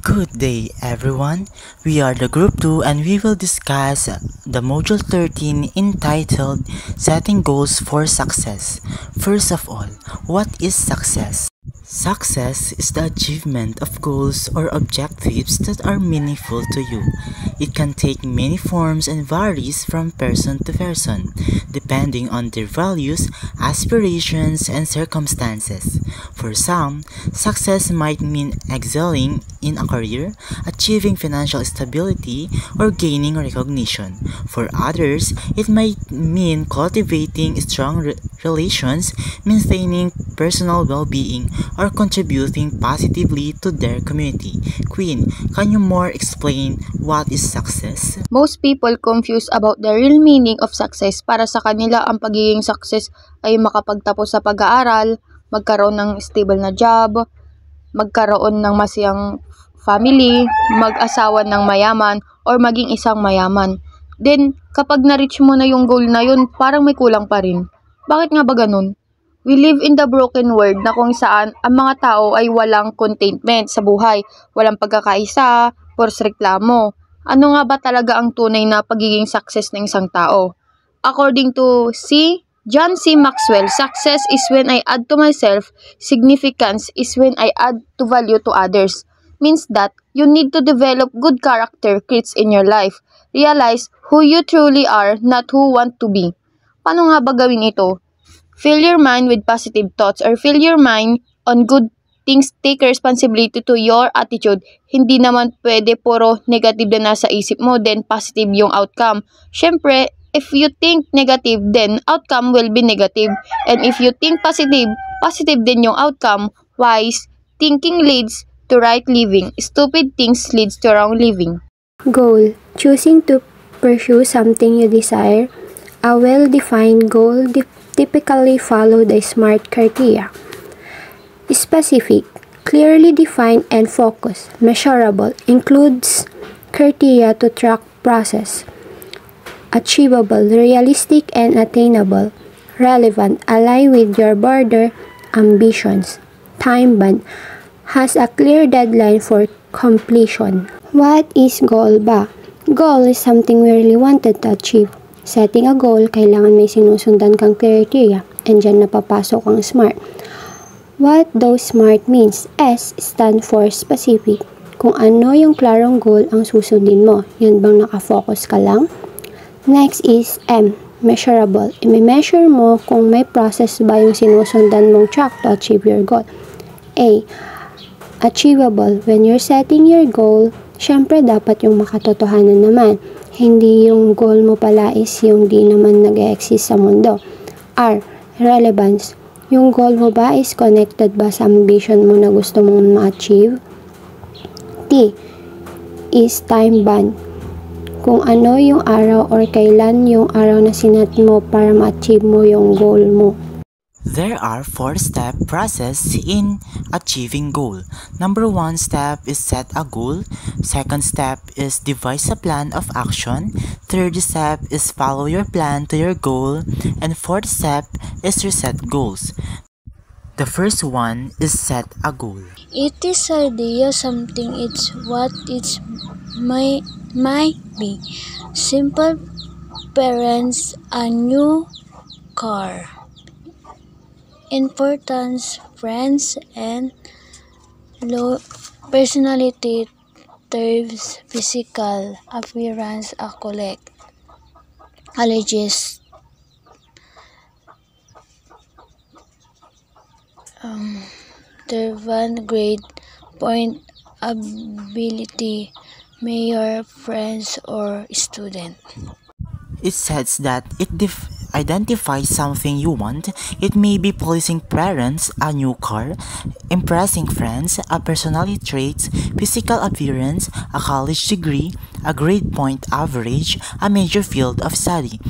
Good day, everyone. We are the Group 2 and we will discuss the Module 13 entitled Setting Goals for Success. First of all, what is success? Success is the achievement of goals or objectives that are meaningful to you. It can take many forms and varies from person to person, depending on their values, aspirations, and circumstances. For some, success might mean excelling in a career, achieving financial stability, or gaining recognition. For others, it might mean cultivating strong relations, maintaining personal well-being, or contributing positively to their community. Queen, can you more explain what is success? Most people confuse about the real meaning of success. Para sa kanila, ang pagiging success ay makapagtapos sa pag-aaral, magkaroon ng stable na job, magkaroon ng masayang family, mag-asawa ng mayaman, or maging isang mayaman. Then, kapag na-reach mo na yung goal na yun, parang may kulang pa rin. Bakit nga ba ganun? We live in the broken world na kung saan ang mga tao ay walang contentment sa buhay, walang pagkakaisa, puros reklamo. Ano nga ba talaga ang tunay na pagiging success ng isang tao? According to John C. Maxwell, success is when I add to myself, significance is when I add to value to others. Means that you need to develop good character traits in your life. Realize who you truly are, not who want to be. Paano nga ba gawin ito? Fill your mind with positive thoughts or fill your mind on good things. Take responsibility to your attitude. Hindi naman pwede puro negative na nasa isip mo, then positive yung outcome. Syempre, if you think negative, then outcome will be negative. And if you think positive, positive din yung outcome. Wise thinking leads to right living. Stupid things leads to wrong living. Goal. Choosing to pursue something you desire. A well-defined goal typically follow the SMART criteria. Specific, clearly defined and focused. Measurable, includes criteria to track process. Achievable, realistic and attainable. Relevant, align with your broader ambitions. Time-bound, has a clear deadline for completion. What is goal ba? Goal is something we really wanted to achieve. Setting a goal, kailangan may sinusundan kang criteria, and dyan napapasok ang SMART. What those SMART means? S stand for specific. Kung ano yung klarong goal ang susundin mo, yun bang nakafocus ka lang? Next is M, measurable. I-measure mo kung may process ba yung sinusundan mong track to achieve your goal. A, achievable. When you're setting your goal, syempre dapat yung makatotohanan naman. Hindi yung goal mo pala is yung di naman nag-exist sa mundo. R, relevance. Yung goal mo ba is connected ba sa ambition mo na gusto mong ma-achieve? T, is time-bound. Kung ano yung araw or kailan yung araw na sinat mo para ma-achieve mo yung goal mo. There are 4-step process in achieving goal. Number 1 step is set a goal. Second step is devise a plan of action. Third step is follow your plan to your goal. And fourth step is to set goals. The first one is set a goal. It is idea something it's what it might be. Simple parents, a new car. Importance, friends, and low personality terms, physical appearance, collect allergies, one grade point ability, mayor, friends, or student. It says that it identifies something you want. It may be pleasing parents, a new car, impressing friends, a personality trait, physical appearance, a college degree, a grade point average, a major field of study.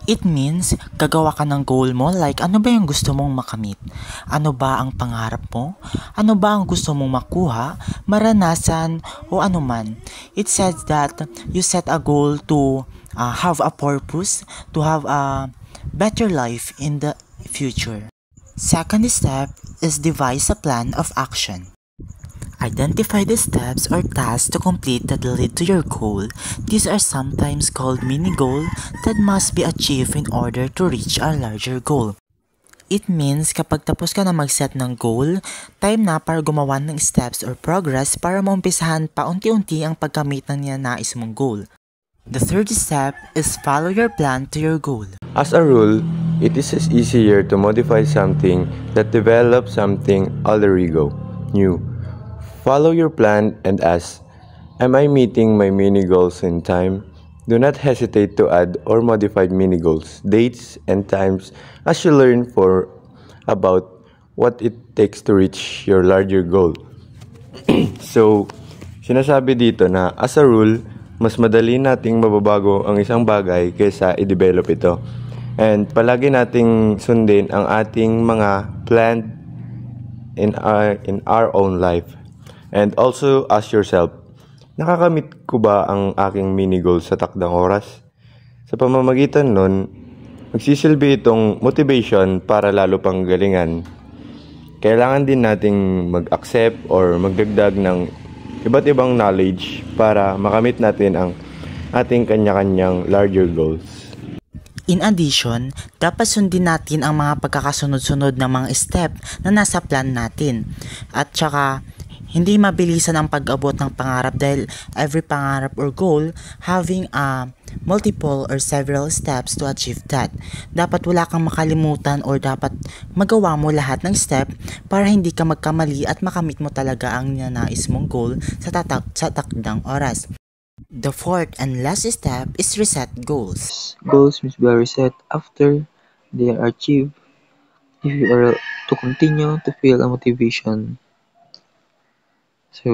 It means, gagawa ka ng goal mo, like ano ba yung gusto mong makamit? Ano ba ang pangarap mo? Ano ba ang gusto mong makuha, maranasan, o anuman? It says that you set a goal to have a purpose, to have a better life in the future. Second step is devise a plan of action. Identify the steps or tasks to complete that lead to your goal. These are sometimes called mini-goal that must be achieved in order to reach a larger goal. It means kapag tapos ka na mag-set ng goal, time na para gumawa ng steps or progress para maumpisahan paunti-unti ang pagkamit ng nais mong goal. The third step is follow your plan to your goal. As a rule, it is easier to modify something that develops something already new. Follow your plan and ask, am I meeting my mini goals in time? Do not hesitate to add or modify mini goals, dates, and times as you learn about what it takes to reach your larger goal. So, sinasabi dito na as a rule, mas madali nating mababago ang isang bagay kaysa i-develop ito. And palagi nating sundin ang ating mga planned in our own life. And also ask yourself, nakakamit ko ba ang aking mini goal sa takdang oras? Sa pamamagitan nun, magsisilbi itong motivation para lalo pang galingan. Kailangan din nating mag-accept or magdagdag ng iba't ibang knowledge para makamit natin ang ating kanya-kanyang larger goals. In addition, dapat sundin natin ang mga pagkakasunod-sunod ng mga step na nasa plan natin. At saka, hindi mabilisan ang pag-abot ng pangarap dahil every pangarap or goal having a multiple or several steps to achieve that. Dapat wala kang makalimutan or dapat magawa mo lahat ng step para hindi ka magkamali at makamit mo talaga ang ninanais mong goal sa takdang oras. The fourth and last step is reset goals. Goals must be reset after they are achieved if you are to continue to feel a motivation. So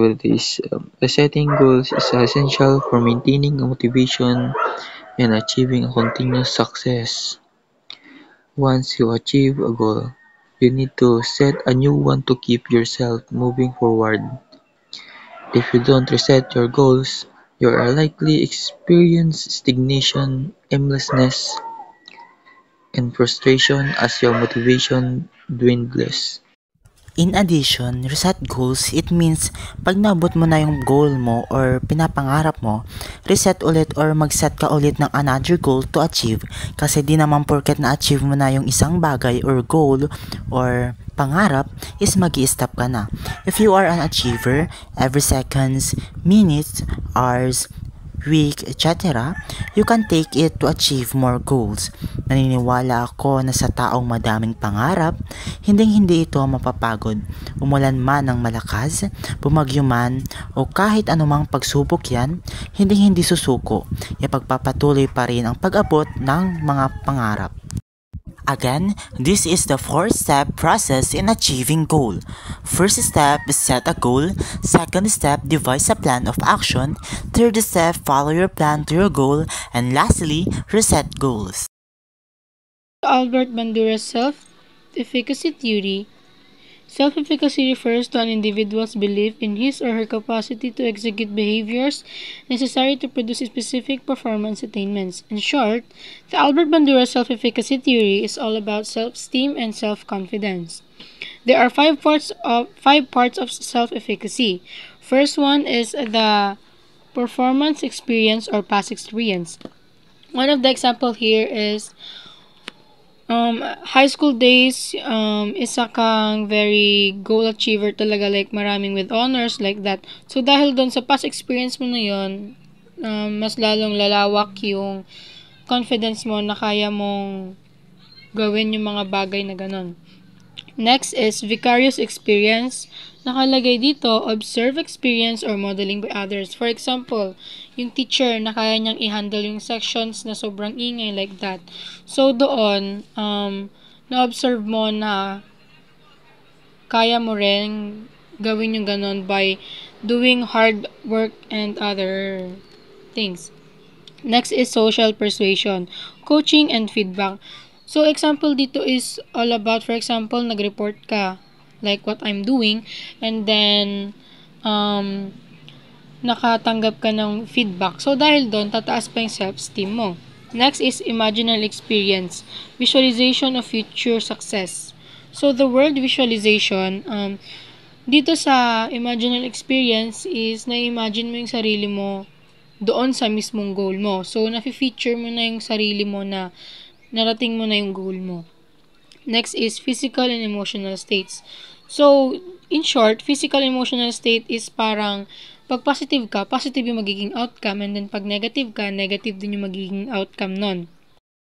resetting goals is essential for maintaining a motivation and achieving a continuous success. Once you achieve a goal, you need to set a new one to keep yourself moving forward. If you don't reset your goals, you are likely experience stagnation, aimlessness, and frustration as your motivation dwindles. In addition, reset goals, it means pag naabot mo na yung goal mo or pinapangarap mo, reset ulit or mag-set ka ulit ng another goal to achieve kasi di naman porket na-achieve mo na yung isang bagay or goal or pangarap is mag-i-stop ka na. If you are an achiever, every seconds, minutes, hours, week, etc., you can take it to achieve more goals. Naniniwala ako na sa taong madaming pangarap, hindi ito mapapagod. Umulan man ng malakas, bumagyo man, o kahit anumang pagsubok yan, hindi susuko. Ipagpapatuloy pa rin ang pag-abot ng mga pangarap. Again, this is the 4-step process in achieving goal. First step is set a goal. Second step, devise a plan of action. Third step, follow your plan to your goal. And lastly, reset goals. Albert Bandura's self-efficacy theory. Self-efficacy refers to an individual's belief in his or her capacity to execute behaviors necessary to produce specific performance attainments. In short, the Albert Bandura self-efficacy theory is all about self-esteem and self-confidence. There are five parts of self-efficacy. First one is the performance experience or past experience. One of the example here is high school days, isa kang very goal achiever talaga, like maraming with honors like that. So dahil doon sa past experience mo na yun, mas lalong lalawak yung confidence mo na kaya mong gawin yung mga bagay na ganon. Next is vicarious experience. Nakalagay dito, observe experience or modeling by others. For example, yung teacher na kaya niyang i-handle yung sections na sobrang ingay like that. So doon, na-observe mo na kaya mo rin gawin yung ganon by doing hard work and other things. Next is social persuasion, coaching and feedback. So example dito is all about, for example, nag-report ka like what I'm doing, and then nakatanggap ka ng feedback. So dahil doon, tataas pa yung self-esteem mo. Next is imaginal experience, visualization of future success. So the word visualization, Dito sa imaginal experience is na-imagine mo yung sarili mo doon sa mismong goal mo. So, na-feature mo na yung sarili mo na narating mo na yung goal mo. Next is physical and emotional states. So, in short, physical and emotional state is parang pag positive ka, positive yung magiging outcome, and then pag negative ka, negative din yung magiging outcome nun.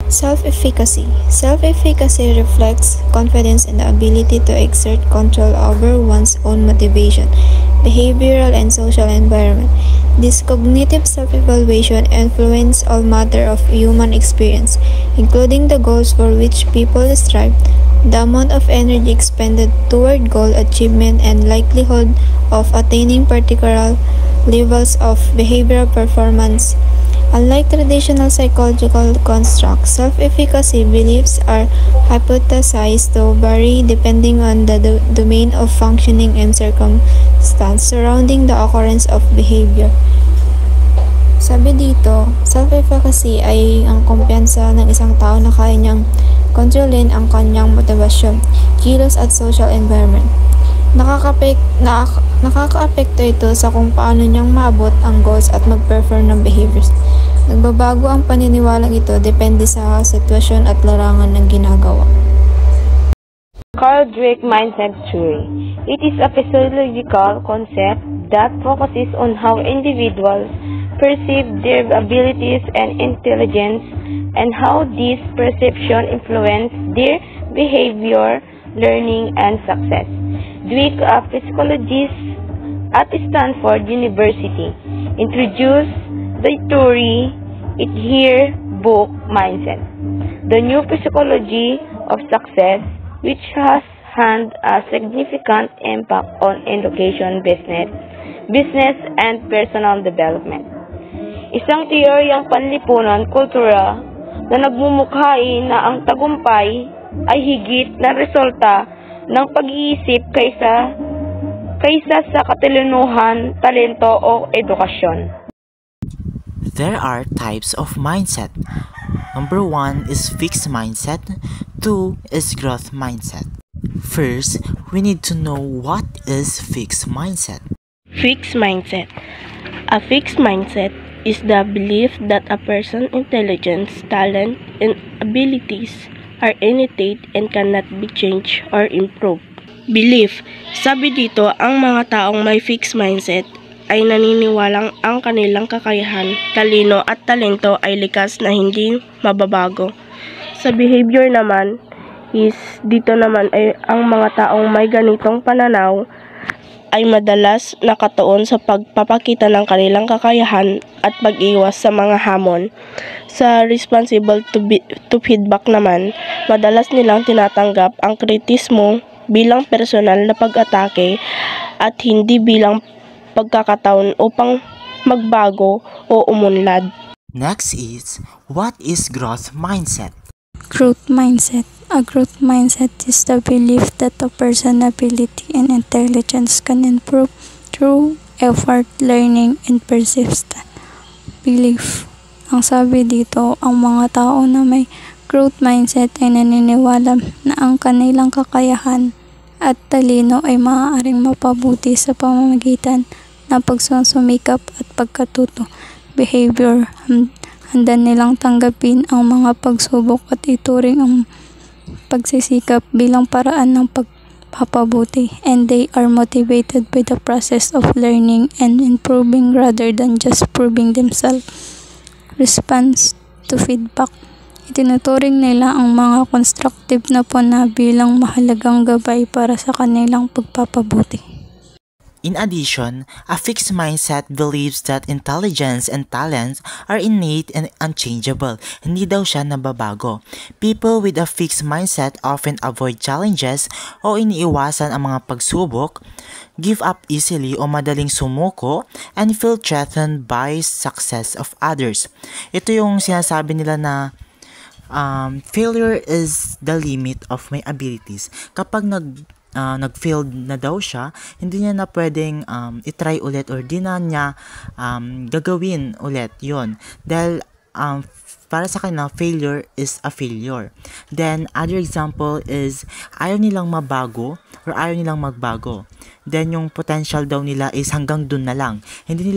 Self-efficacy. Self-efficacy reflects confidence in the ability to exert control over one's own motivation, behavioral and social environment. This cognitive self-evaluation influences all matter of human experience, including the goals for which people strive, the amount of energy expended toward goal achievement, and likelihood of attaining particular levels of behavioral performance. Unlike traditional psychological constructs, self-efficacy beliefs are hypothesized to vary depending on the domain of functioning and circumstance surrounding the occurrence of behavior. Sabi dito, self-efficacy ay ang kumpiyansa ng isang tao na kaya niyang kontrolin ang kanyang motibasyon, kilos at social environment. Nakaka-apekto ito sa kung paano niyang maabot ang goals at mag-perform ng behaviors. Nagbabago ang paniniwalang ito depende sa sitwasyon at larangan ng ginagawa. Carl Dweck Mindset Theory. It is a physiological concept that focuses on how individuals perceive their abilities and intelligence and how this perception influences their behavior, learning, and success. Dweck, a psychologist at Stanford University, introduced the theory in her book Mindset, The New Psychology of Success, which has had a significant impact on education, business, and personal development. Isang teoryang panlipunan, kultura, na nagmumukhain na ang tagumpay ay higit na resulta ng pag-iisip kaysa sa katalinuhan, talento o edukasyon. There are types of mindset. Number 1 is fixed mindset. 2 is growth mindset. First, we need to know what is fixed mindset. Fixed mindset. A fixed mindset is the belief that a person's intelligence, talent, and abilities are innate and cannot be changed or improved. Belief. Sabi dito, ang mga taong may fixed mindset ay naniniwalang ang kanilang kakayahan, talino at talento ay likas na hindi mababago. Sa behavior naman, dito naman ay ang mga taong may ganitong pananaw ay madalas nakatuon sa pagpapakita ng kanilang kakayahan at pag-iwas sa mga hamon. Sa responsible to feedback naman, madalas nilang tinatanggap ang kritismo bilang personal na pag-atake at hindi bilang pagkakataon upang magbago o umunlad. Next is, what is growth mindset? Growth mindset. A growth mindset is the belief that a person's ability and intelligence can improve through effort, learning, and persistence. Belief. Ang sabi dito, ang mga tao na may growth mindset ay naniniwala na ang kanilang kakayahan at talino ay maaaring mapabuti sa pamamagitan ng pagsusumikap at pagkatuto. Behavior. Handa nilang tanggapin ang mga pagsubok at ituring ang pagsisikap bilang paraan ng pagpapabuti, and they are motivated by the process of learning and improving rather than just proving themselves. Response to feedback. Itinuturing nila ang mga constructive na puna bilang mahalagang gabay para sa kanilang pagpapabuti. In addition, a fixed mindset believes that intelligence and talents are innate and unchangeable. Hindi daw siya nababago. People with a fixed mindset often avoid challenges o iniiwasan ang mga pagsubok, give up easily o madaling sumuko, and feel threatened by success of others. Ito yung sinasabi nila na failure is the limit of my abilities. Kapag nag-failed na daw siya, hindi niya na pwedeng itry ulit or di na niya gagawin ulit yon. Dahil para sa kanya, failure is a failure. Then, other example is, ayaw nilang mabago or ayaw nilang magbago. Then, yung potential daw nila is hanggang dun na lang. Hindi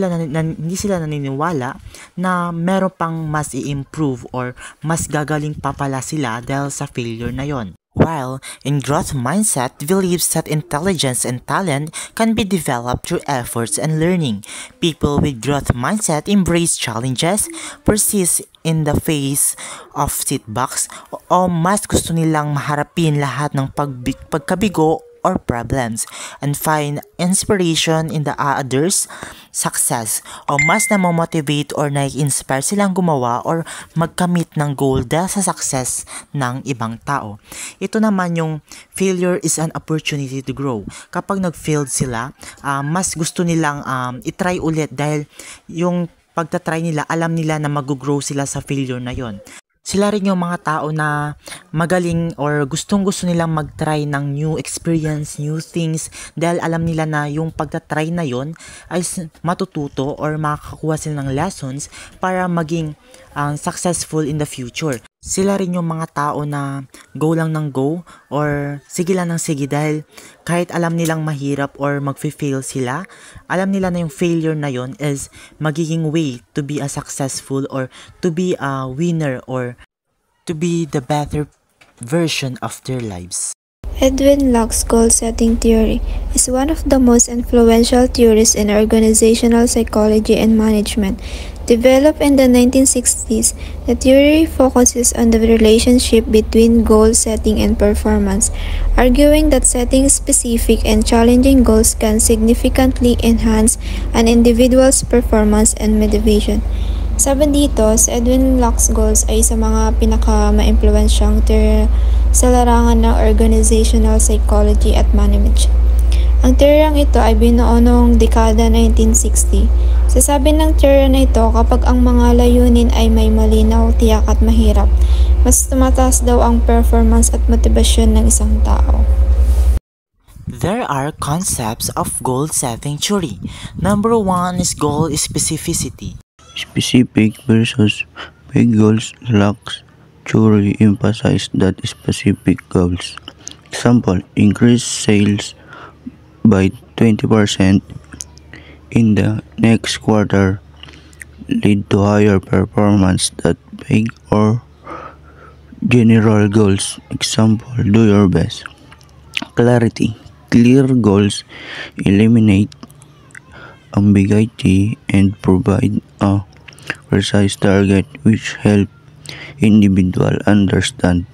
sila naniniwala na meron pang mas i-improve or mas gagaling pa pala sila dahil sa failure na yon. While in growth mindset believes that intelligence and talent can be developed through efforts and learning. People with growth mindset embrace challenges, persist in the face of setbacks, o mas gusto nilang maharapin lahat ng pagkabigo or problems, and find inspiration in the others' success, o mas namomotivate or nai-inspire silang gumawa or magkamit ng goal dahil sa success ng ibang tao. Ito naman yung failure is an opportunity to grow. Kapag nag-failed sila, mas gusto nilang itry ulit dahil yung pagtatry nila, alam nila na mag-grow sila sa failure na yon. Sila rin yung mga tao na magaling or gustong-gusto nilang mag-try ng new experience, new things, dahil alam nila na yung pagtatry na yon ay matututo or makakakuha sila ng lessons para maging successful in the future. Sila rin yung mga tao na go lang ng go or sige lang ng sige dahil kahit alam nilang mahirap or mag-fail sila, alam nila na yung failure na yon is magiging way to be a successful or to be a winner or to be the better version of their lives. Edwin Locke's goal-setting theory is one of the most influential theories in organizational psychology and management. Developed in the 1960s, the theory focuses on the relationship between goal setting and performance, arguing that setting specific and challenging goals can significantly enhance an individual's performance and motivation. Sabi dito, si Edwin Locke's goals ay sa mga pinaka-maimpluwensyang sa larangan ng organizational psychology at management. Ang teoryang ito ay binuo noong dekada 1960. Sasabi ng teorya na ito, kapag ang mga layunin ay may malinaw, tiyak at mahirap, mas tumataas daw ang performance at motibasyon ng isang tao. There are concepts of goal-setting theory. Number 1 is goal specificity. Specific versus big goals. Locke's theory emphasizes that specific goals, example, increase sales by 20% in the next quarter, lead to higher performance than big or general goals, example, do your best. Clarity. Clear goals eliminate ambiguity and provide a precise target which help individual understand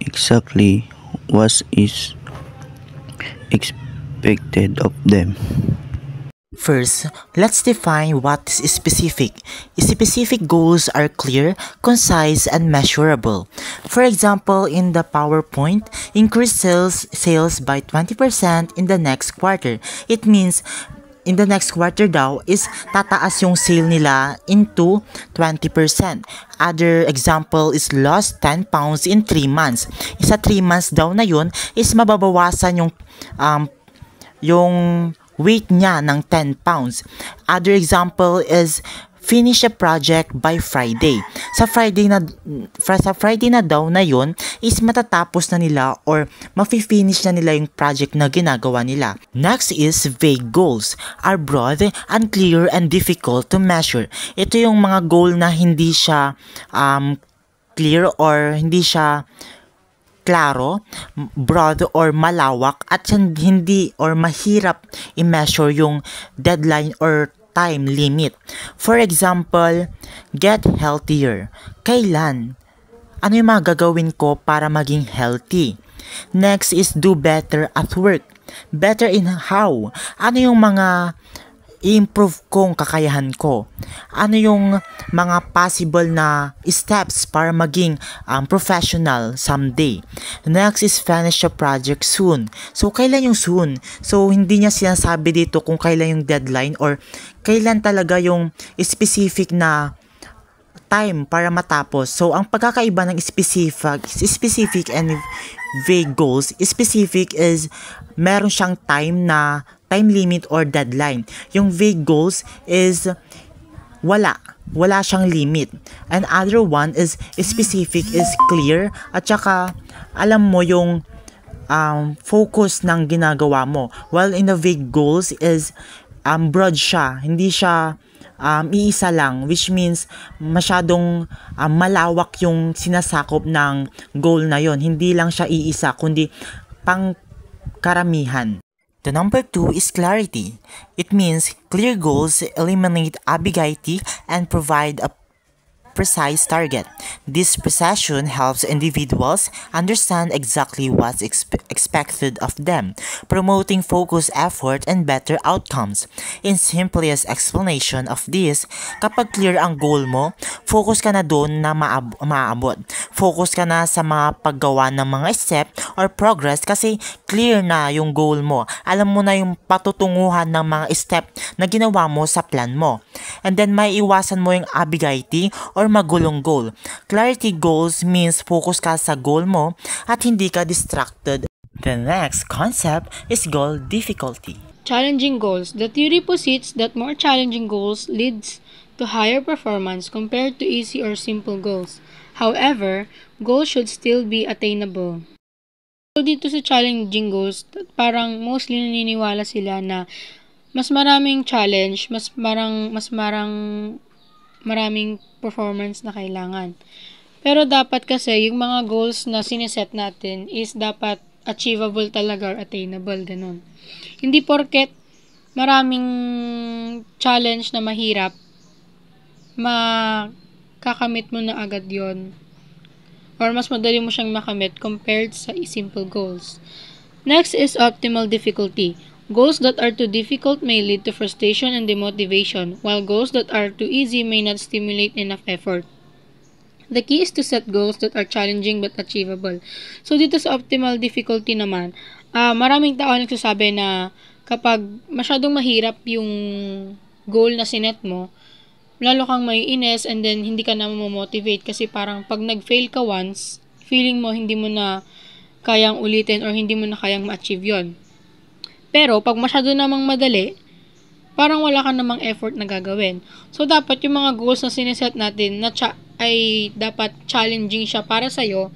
exactly what is expected of them. First, let's define what is specific. Specific goals are clear, concise, and measurable. For example, in the PowerPoint, increase sales by 20% in the next quarter. It means in the next quarter daw is tataas yung sale nila into 20%. Other example is lost 10 pounds in 3 months. Sa 3 months daw na yun is mababawasan yung weight niya ng 10 pounds. Other example is finish a project by Friday. Sa Friday na daw na yun is matatapos na nila or mafi-finish na nila yung project na ginagawa nila. Next is vague goals. Are broad, unclear, and difficult to measure. Ito yung mga goal na hindi siya clear or hindi siya klaro, broad or malawak, at hindi or mahirap i-measure yung deadline or time limit. For example, get healthier. Kailan? Ano yung mga gagawin ko para maging healthy? Next is do better at work. Better in how? Ano yung mga i-improve kong kakayahan ko? Ano yung mga possible na steps para maging professional someday? Next is finish a project soon. So, kailan yung soon? So, hindi niya sinasabi dito kung kailan yung deadline or kailan talaga yung specific na time para matapos. So, ang pagkakaiba ng specific and vague goals, specific is meron siyang time limit or deadline. Yung vague goals is wala siyang limit. And other one is specific, is clear, at saka alam mo yung focus ng ginagawa mo. While in the vague goals is broad siya, hindi siya iisa lang, which means masyadong malawak yung sinasakop ng goal na yon. Hindi lang siya iisa, kundi pangkaramihan. The number 2 is clarity. It means clear goals eliminate ambiguity and provide a precise target. This precision helps individuals understand exactly what's expected of them, promoting focused effort and better outcomes. In simplest explanation of this, kapag clear ang goal mo, focus ka na doon na maabot. Focus ka na sa mga paggawa ng mga step or progress kasi clear na yung goal mo. Alam mo na yung patutunguhan ng mga step na ginawa mo sa plan mo. And then may iwasan mo yung ambiguity or magulong goal. Clarity goals means focus ka sa goal mo at hindi ka distracted. The next concept is goal difficulty. Challenging goals. The theory posits that more challenging goals leads to higher performance compared to easy or simple goals. However, goals should still be attainable. So dito sa challenging goals, parang mostly naniniwala sila na mas maraming challenge, maraming performance na kailangan. Pero dapat kasi yung mga goals na sineset natin is dapat achievable talaga or attainable, ganun. Hindi porket maraming challenge na mahirap, makakamit mo na agad yon or mas madali mo siyang makamit compared sa simple goals. Next is optimal difficulty. Goals that are too difficult may lead to frustration and demotivation, while goals that are too easy may not stimulate enough effort. The key is to set goals that are challenging but achievable. So dito sa optimal difficulty naman, maraming tao nagsasabi na kapag masyadong mahirap yung goal na sinet mo, lalo kang maiinis and then hindi ka na motivate kasi parang pag nag-fail ka once, feeling mo hindi mo na kayang ulitin or hindi mo na kayang ma-achieve yon. Pero, pag masyado namang madali, parang wala ka namang effort na gagawin. So, dapat yung mga goals na sineset natin ay dapat challenging siya para sa'yo,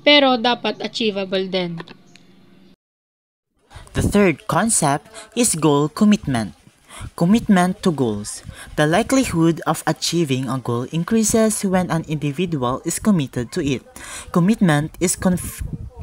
pero dapat achievable din. The third concept is goal commitment. Commitment to goals. The likelihood of achieving a goal increases when an individual is committed to it. Commitment is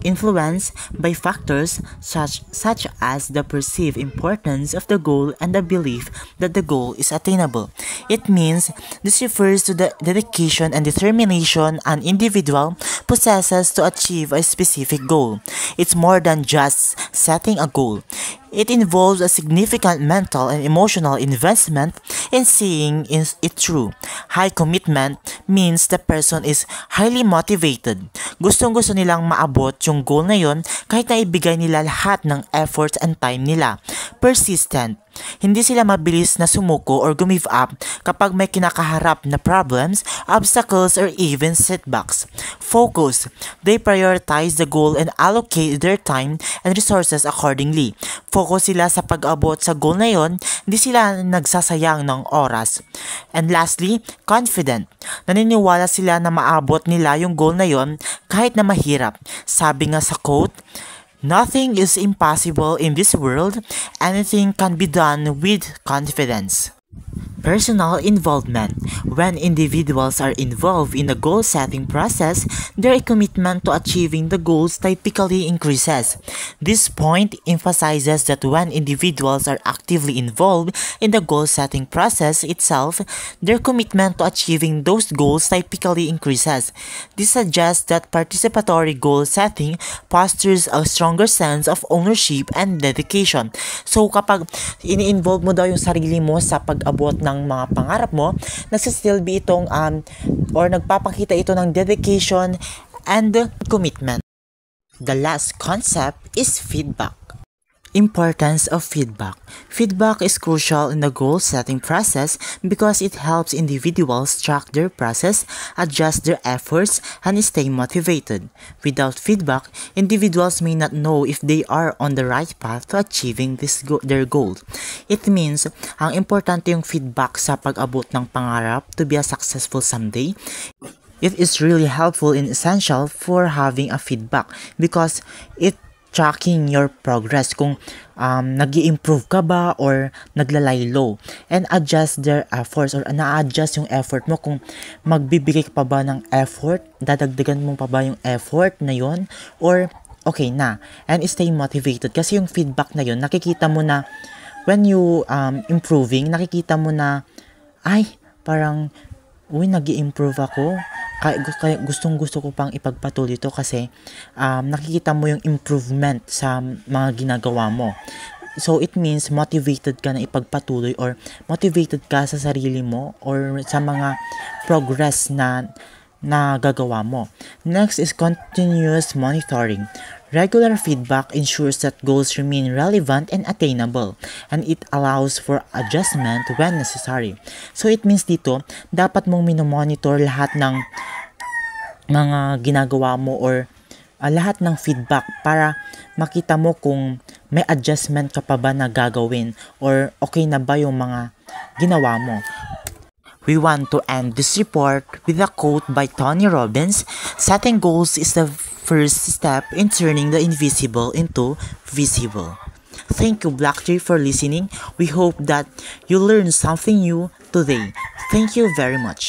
influenced by factors such as the perceived importance of the goal and the belief that the goal is attainable. It means this refers to the dedication and determination an individual possesses to achieve a specific goal. It's more than just setting a goal. It involves a significant mental and emotional investment in seeing it through. High commitment means the person is highly motivated. Gustong-gusto nilang maabot yung goal na yon kahit na ibigay nila lahat ng efforts and time nila. Persistent. Hindi sila mabilis na sumuko or give up kapag may kinakaharap na problems, obstacles, or even setbacks. Focus. They prioritize the goal and allocate their time and resources accordingly. Focus sila sa pag-abot sa goal na yon, hindi sila nagsasayang ng oras. And lastly, confident. Naniniwala sila na maabot nila yung goal na yon kahit na mahirap. Sabi nga sa quote, "Nothing is impossible in this world. Anything can be done with confidence." Personal involvement. When individuals are involved in the goal-setting process, their commitment to achieving the goals typically increases. This point emphasizes that when individuals are actively involved in the goal-setting process itself, their commitment to achieving those goals typically increases. This suggests that participatory goal-setting fosters a stronger sense of ownership and dedication. So kapag ini-involve mo daw yung sarili mo sa pag-abot ng mga pangarap mo, nagsisilbi itong or nagpapakita ito ng dedication and commitment. The last concept is feedback. Importance of feedback. Feedback is crucial in the goal setting process because it helps individuals track their process, adjust their efforts, and stay motivated. Without feedback, individuals may not know if they are on the right path to achieving their goal. It means, ang importante yung feedback sa pag-abot ng pangarap to be a successful someday. It is really helpful and essential for having a feedback because it tracking your progress kung nag-i-improve ka ba or naglalay low and adjust their efforts or na-adjust yung effort mo kung magbibigay ka pa ba ng effort, dadagdagan mo pa ba yung effort na yon or okay na, and stay motivated kasi yung feedback na yon nakikita mo na when you improving, nakikita mo na ay parang nag-i-improve ako. Kaya gustong-gusto ko pang ipagpatuloy ito kasi nakikita mo yung improvement sa mga ginagawa mo. So, it means motivated ka na ipagpatuloy or motivated ka sa sarili mo or sa mga progress na gagawa mo. Next is continuous monitoring. Regular feedback ensures that goals remain relevant and attainable, and it allows for adjustment when necessary. So it means dito, dapat mong minomonitor lahat ng mga ginagawa mo or lahat ng feedback para makita mo kung may adjustment ka pa ba na gagawin or okay na ba yung mga ginawa mo. We want to end this report with a quote by Tony Robbins: "Setting goals is the first step in turning the invisible into visible." Thank you, Black Tree, for listening. We hope that you learned something new today. Thank you very much.